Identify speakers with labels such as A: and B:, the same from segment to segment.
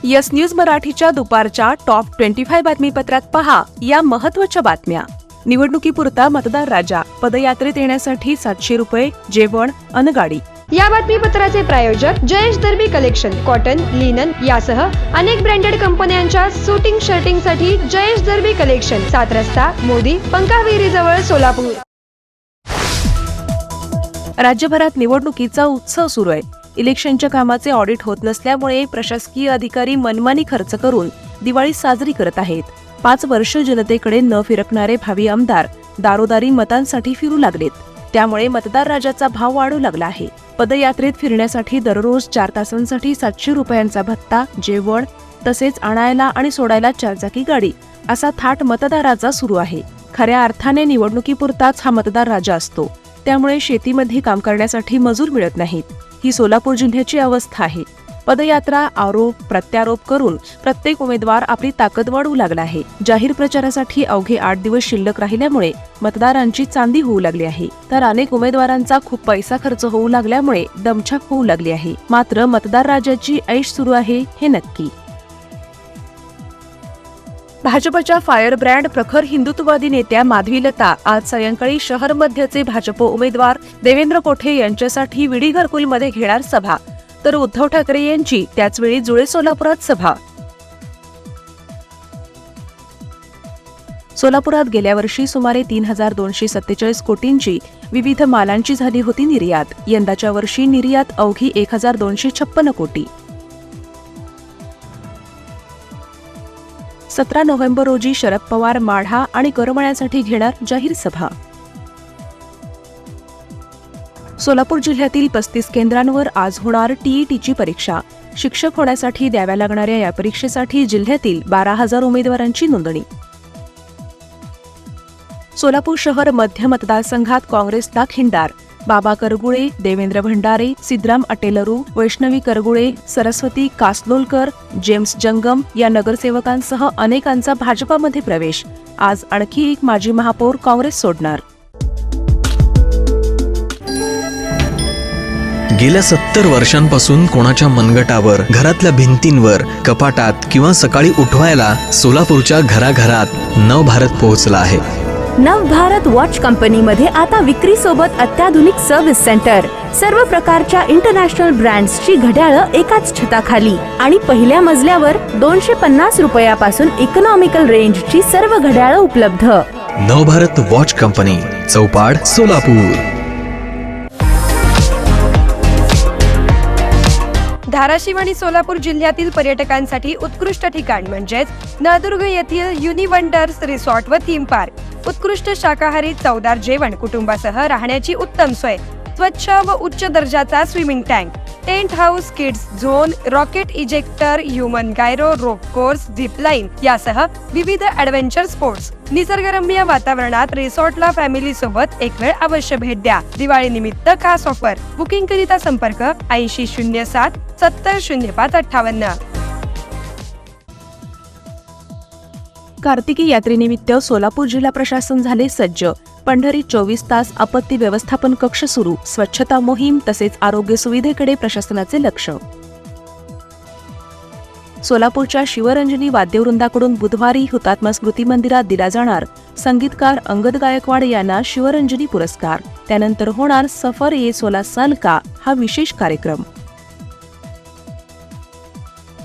A: Yes news मराठीच्या दुपारच्या top 25 बातमीपत्रात पहा या महत्त्वाच्या बातम्या. निवडणुकीपुरता मतदार राजा, पदयात्रेत येण्यासाठी 700 रुपये, जेवण, अनगाडी.
B: या बातमीपत्राचे प्रायोजक जयेश दर्बी कलेक्शन, कॉटन, लिनन यासह अनेक ब्रँडेड कंपन्यांच्या शूटिंग शर्टिंगसाठी जयेश दर्बी कलेक्शन, 7 रस्ता, मोदी, पंकाविहिरी जवळ, सोलापूर.
A: राज्यभरात निवडणुकीचा उत्सव सुरू आहे. इलेक्शनच्या कामाचे ऑडिट होत नसल्यामुळे प्रशासकीय अधिकारी मनमानी खर्च करून दिवाळी साजरी करत आहेत. 5 वर्ष जनतेकडे न फिरकणारे भावी आमदार दारोदारी मतांसाठी फिरू लागलेत. त्यामुळे मतदार राजाचा भाव वाढू लागला आहे. पदयात्रेत फिरण्यासाठी दररोज 4 तासांसाठी 700 रुपयांचा भत्ता, जेवण तसेच आणायला आणि सोडायला 4 चाकी गाडी असा थाट मतदाराचा सुरू आहे. खऱ्या अर्थाने निवडणुकीपुरताच हा मतदार राजा असतो. त्यामुळे शेतीमध्ये काम करण्यासाठी मजूर मिळत नाहीत. ही सोलापूर जिल्ह्याची अवस्था आहे. पदयात्रा, आरोप प्रत्यारोप करून प्रत्येक उमेदवार आपली ताकद वाढवू लागला आहे. जाहीर प्रचारासाठी अवघे 8 दिवस शिल्लक राहिल्यामुळे मतदारांची चांदी होऊ लागली आहे. तर अनेक उमेदवारांचा खूप पैसा खर्च होऊ लागल्यामुळे दमछाक होऊ लागली आहे. मात्र मतदार राजाची ऐश सुरू आहे हे नक्की. भाजपच्या फायर ब्रँड प्रखर हिंदुत्ववादी नेत्या माधवीलता आज सायंकाळी शहर मध्यचे भाजप उमेदवार देवेंद्र कोठे यांच्यासाठी विडी घरकुलमध्ये घेणार सभा, तर उद्धव ठाकरे यांची त्याचवेळी जुळे सोलापुरात सभा. सोलापुरात गेल्या वर्षी सुमारे 3247 कोटींची विविध मालांची झाली होती निर्यात. यंदाच्या वर्षी निर्यात अवघी 1256 कोटी. 17 नोव्हेंबर रोजी शरद पवार माढा आणि करमाळ्यासाठी घेणार जाहीर सभा. सोलापूर जिल्ह्यातील 35 केंद्रांवर आज होणार टीईटीची परीक्षा. शिक्षक होण्यासाठी द्याव्या लागणाऱ्या या परीक्षेसाठी जिल्ह्यातील 12,000 उमेदवारांची नोंदणी. सोलापूर शहर मध्य मतदारसंघात काँग्रेसला खिंडार. बाबा करगुळे, देवेंद्र भंडारे, सिद्धराम अटेलरू, वैष्णवी करगुळे, सरस्वती कासलोलकर, जेम्स जंगम या नगरसेवकांसह अनेकांचा भाजपामध्ये प्रवेश. आज आणखी एक माजी महापौर काँग्रेस सोडणार.
C: गेल्या 70 वर्षांपासून कोणाच्या मनगटावर, घरातल्या भिंतींवर, कपाटात किंवा सकाळी उठवायला सोलापूरच्या घराघरात नवभारत पोहोचला आहे.
D: नवभारत वॉच कंपनीमध्ये आता विक्री सोबत अत्याधुनिक सर्व्हिस सेंटर, सर्व प्रकारच्या इंटरनॅशनल ब्रँड्सची घड्याळं एकाच छताखाली आणि पहिल्या मजल्यावर 250 रुपयापासून इकॉनॉमिकल रेंजची सर्व घड्याळं उपलब्ध.
C: नवभारत वॉच कंपनी, चौपाड, सोलापूर.
B: धाराशिव आणि सोलापूर जिल्ह्यातील पर्यटकांसाठी उत्कृष्ट ठिकाण म्हणजेच नळदुर्ग येथील युनिवंडर्स रिसॉर्ट व थीम पार्क. उत्कृष्ट शाकाहारी चवदार जेवण, कुटुंबासह राहण्याची उत्तम सोय, स्वच्छ व उच्च दर्जाचा swimming tank, tent house, kids zone, rocket ejector, human gyro, rope course, zip line यासह विविध ॲडव्हेंचर स्पोर्ट्स. निसर्गरम्य वातावरणात रिसॉर्टला फॅमिली सोबत एक वेळ अवश्य भेट द्या. दिवाळी निमित्त खास ऑफर. बुकिंग करिता संपर्क 8007 700558.
A: कार्तिकी यात्रेनिमित्त सोलापूर जिल्हा प्रशासन झाले सज्ज. पंढरीत 24 तास आपत्ती व्यवस्थापन कक्ष सुरू. स्वच्छता मोहीम तसेच आरोग्य सुविधेकडे प्रशासनाचे लक्ष. सोलापूरच्या शिवरंजनी वाद्यवृंदाकडून बुधवारी हुतात्मा स्मृती मंदिरात दिला जाणार संगीतकार अंगद गायकवाड यांना शिवरंजनी पुरस्कार. त्यानंतर होणार सफर ये 16 साल का हा विशेष कार्यक्रम.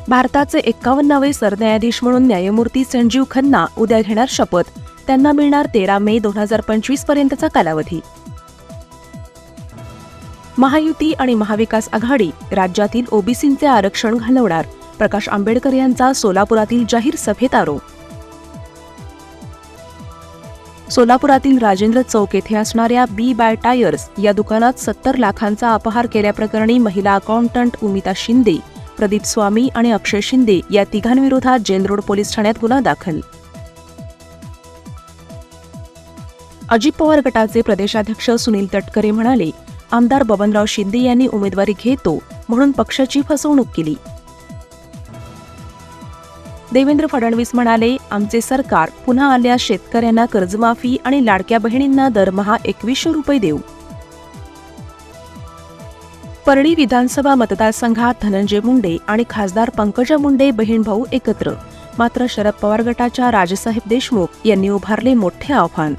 A: भारताचे 51वे सरन्यायाधीश म्हणून न्यायमूर्ती संजीव खन्ना उद्या घेणार शपथ. त्यांना मिळणार 13 मे 2025 पर्यंतचा कालावधी. महायुती आणि महाविकास आघाडी राज्यातील ओबीसींचे आरक्षण घालवणार. प्रकाश आंबेडकर यांचा सोलापुरातील जाहीर सभेत आरोप. सोलापुरातील राजेंद्र चौक येथे असणाऱ्या बी बाय टायर्स या दुकानात 70 लाखांचा अपहार केल्याप्रकरणी महिला अकाउंटंट उमिता शिंदे, प्रदीप स्वामी आणि अक्षय शिंदे या तिघांविरोधात जेल रोड पोलीस ठाण्यात गुन्हा दाखल. अजित पवार गटाचे प्रदेशाध्यक्ष सुनील तटकरे म्हणाले, आमदार बबनराव शिंदे यांनी उमेदवारी घेतो म्हणून पक्षाची फसवणूक केली. देवेंद्र फडणवीस म्हणाले, आमचे सरकार पुन्हा आल्यास शेतकऱ्यांना कर्जमाफी आणि लाडक्या बहिणींना दरमहा 2100 रुपये देऊ. परळी विधानसभा मतदारसंघात धनंजय मुंडे आणि खासदार पंकजा मुंडे बहीण भाऊ एकत्र. मात्र शरद पवार गटाच्या राजसाहेब देशमुख यांनी उभारले मोठे आव्हान.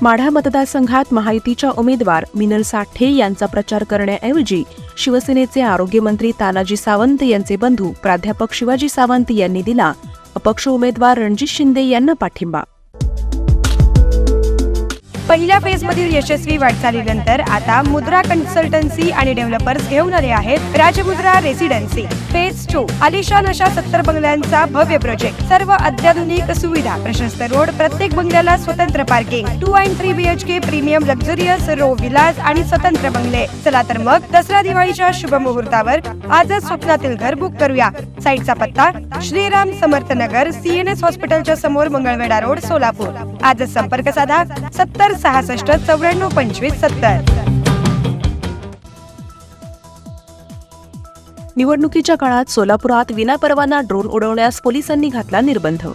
A: माढा मतदारसंघात महायुतीच्या उमेदवार मिनल साठे यांचा प्रचार करण्याऐवजी शिवसेनेचे आरोग्यमंत्री तानाजी सावंत यांचे बंधू प्राध्यापक शिवाजी सावंत यांनी दिला अपक्ष उमेदवार रणजित शिंदे यांना पाठिंबा.
B: पहिल्या फेजमधील यशस्वी वाटचालीनंतर आता मुद्रा कन्सल्टन्सी आणि डेव्हलपर्स घेऊन आले आहेत राजमुद्रा रेसिडेन्सी. फेज 2 आलिशान अशा 70 बंगल्यांचा भव्य प्रोजेक्ट. सर्व अत्याधुनिक सुविधा, प्रशस्त रोड, प्रत्येक बंगल्याला स्वतंत्र पार्किंग, 2 आणि 3 BHK premium luxurious row villas आणि स्वतंत्र बंगले. चला तर मग दसरा दिवाळीच्या शुभ मुहूर्तावर आजच स्वप्नातील घर बुक करूया. साईटचा पत्ता श्रीराम समर्थ नगर, CNS हॉस्पिटलच्या समोर, मंगळवेढा रोड, सोलापूर. आजच संपर्क साधा 70 66 94 25 70.
A: निवडणुकीच्या काळात सोलापुरात विनापरवाना ड्रोन उडवण्यास पोलिसांनी घातला निर्बंध.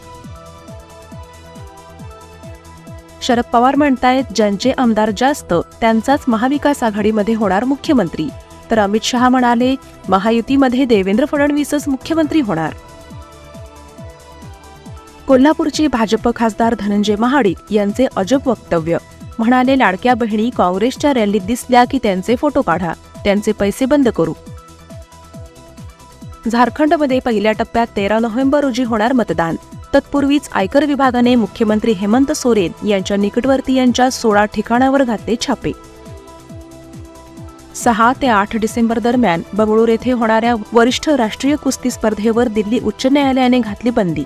A: शरद पवार म्हणतायत ज्यांचे आमदार जास्त त्यांचाच महाविकास आघाडीमध्ये होणार मुख्यमंत्री. तर अमित शहा म्हणाले महायुतीमध्ये देवेंद्र फडणवीसच मुख्यमंत्री होणार. कोल्हापूरचे भाजप खासदार धनंजय महाडिक यांचे अजब वक्तव्य. म्हणाले लाडक्या बहिणी काँग्रेसच्या रॅलीत दिसल्या की त्यांचे फोटो काढा, त्यांचे पैसे बंद करू. झारखंडमध्ये पहिल्या टप्प्यात 13 नोव्हेंबर रोजी होणार मतदान. तत्पूर्वीच आयकर विभागाने मुख्यमंत्री हेमंत सोरेन यांच्या निकटवर्तीयांच्या 16 ठिकाणावर घातले छापे. 6 ते 8 डिसेंबर दरम्यान बंगळूर येथे होणाऱ्या वरिष्ठ राष्ट्रीय कुस्ती स्पर्धेवर दिल्ली उच्च न्यायालयाने घातली बंदी.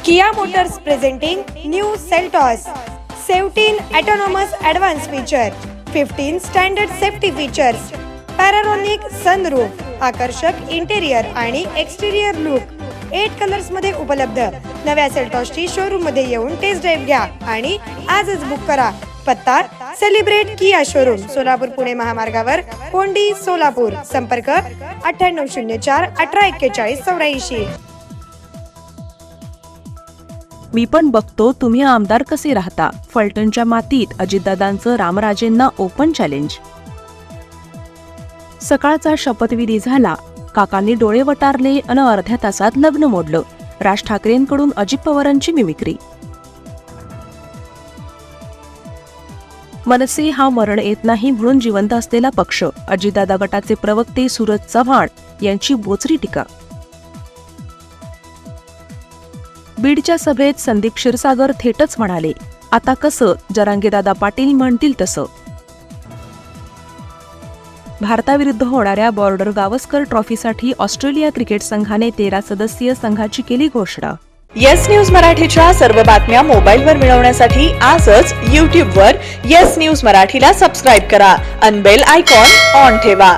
B: Kia motors presenting new Seltos 17 autonomous advance feature, 15 standard safety features, panoramic sunroof, आकर्षक इंटेरियर आणि एक्सटिरियर लुक, 8 कलर्स मध्ये उपलब्ध. नव्या सेल्टॉसची शोरूम मध्ये येऊन टेस्ट ड्राईव्ह घ्या आणि आजच बुक करा. पत्ता celebrate Kia showroom, Solapur Pune महामार्गावर, कोंडी, सोलापूर. संपर्क 9804 1841 84.
A: मी पण बघतो तुम्ही आमदार कसे राहता. फलटणच्या मातीत अजितदादांचं रामराजेंना ओपन चॅलेंज. सकाळचा शपथविधी झाला. काकांनी डोळे वटारले अन अर्ध्या तासात लग्न मोडलं. राज ठाकरेंकडून अजित पवारांची मिमिक्री. मनसे हा मरण येत नाही म्हणून जिवंत असलेला पक्ष. अजितदादा गटाचे प्रवक्ते सूरज चव्हाण यांची बोचरी टीका. बीडच्या सभेत संदीप क्षीरसागर थेटच म्हणाले आता कसं, जरांगेदादा पाटील म्हणतील तसं. भारताविरुद्ध होणाऱ्या बॉर्डर गावस्कर ट्रॉफीसाठी ऑस्ट्रेलिया क्रिकेट संघाने 13 सदस्यीय संघाची केली घोषणा.
E: येस न्यूज मराठीच्या सर्व बातम्या मोबाईलवर मिळवण्यासाठी आजच YouTube वर येस न्यूज मराठीला सबस्क्राईब करा आणि बेल आयकॉन ऑन ठेवा.